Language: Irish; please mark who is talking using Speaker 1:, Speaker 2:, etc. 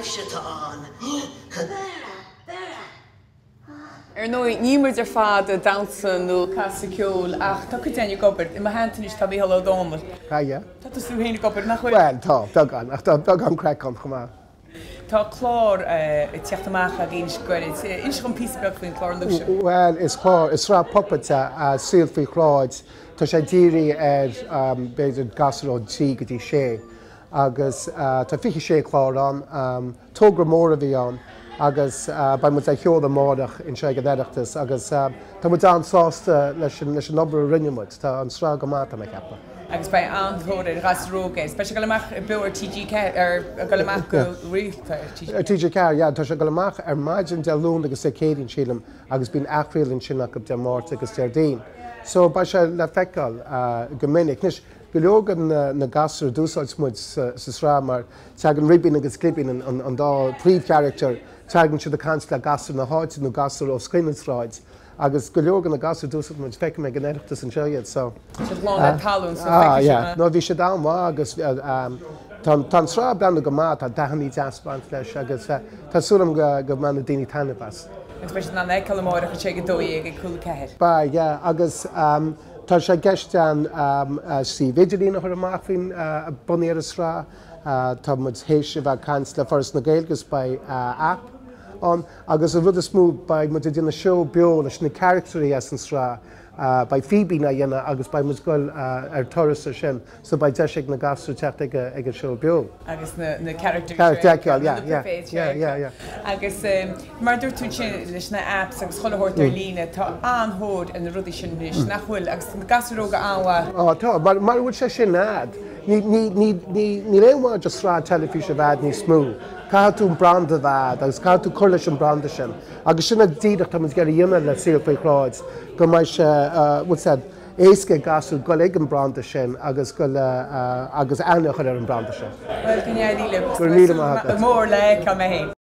Speaker 1: taimhse tá an.
Speaker 2: No nímar ar fad a dansan nó casiciúil ach tá go déine gobert I hantanis tá bhí le Domhnaill. Tá sú héna gobert nach chuil?
Speaker 3: Well, tá, beagán, ach tá beagán creacán chumá.
Speaker 2: Tá chlár I teachtamach a gén scoir, is chun písbeag faoin chlár luise?
Speaker 3: Well, is chlár, is rá puppet a síl faoi chláid, tá sé díri beidir gasró tí go dtí sé, agus tá fiche sé chlár an, tógra mór a bhí an, agus ba mu a cheol amach in sé go Oireachtas, agus tá mu ansásta leis an nobar rinnemuid, tá an srá go máta me cepa.
Speaker 2: Agus bei anthóir rasróga, spe go leach beir TGK go leach go rialta
Speaker 3: TGK, ja, tá sé go leach maidin de lún agus sé cédín sílam agus bín achrílinn sinna go de máirt agus Deardín. So ba sé le feicáil go minic. Nis go leogan na gasar dúsáilsmuid sa srá mar teagan ribín agus clibín an dá príomh character teagan si a cans le gasar na háid nó gasar ó scrínansráid. agus go leogan na gasar dúsáilsmuid feice me an Oireachtas an seoiad, so.
Speaker 2: Lána talún
Speaker 3: nó bhí sé dámha agus tá srá brenn go má a dahaní deaspáint leis agus tásúlam go manna daoine tanabas.
Speaker 2: Agus na Máire chu sé go dóí ag cool ceir.
Speaker 3: Ba, agus tá sé gceist an sí viidirína chuir amach faoin buí ar a srá, tá mud hééis bheith cans le forras na Gaelgas ba app an, agus a rud a smúd ba mu dtína seo beo leis na characterí as an srá, ba Fíbín a dhéanana agus ba mu goil ar toras a sin, so ba deisiigh na gasú techt ag a seo beo.
Speaker 2: Agus na characterí agus mar dúir tú sin leis na apps agus chollehortar lína tá anthód in na rudí sin nachhfuil agus na gasúróga anhha.
Speaker 3: Tá, mar bhfuil sé sin ad. Ní léomhá just rá telefíse bhd ní smú. Cá tú branda bhd, agus cá tú chuir leis an branda sin. Agus sinna díideach tá gur dhéanana le síl faoi chráid, go mai se éasca gasú go ag an branda sin agus agus anach ar an branda sin.
Speaker 2: Well, gníile.
Speaker 3: Gur míle maith.
Speaker 2: Mór le cá mé héin.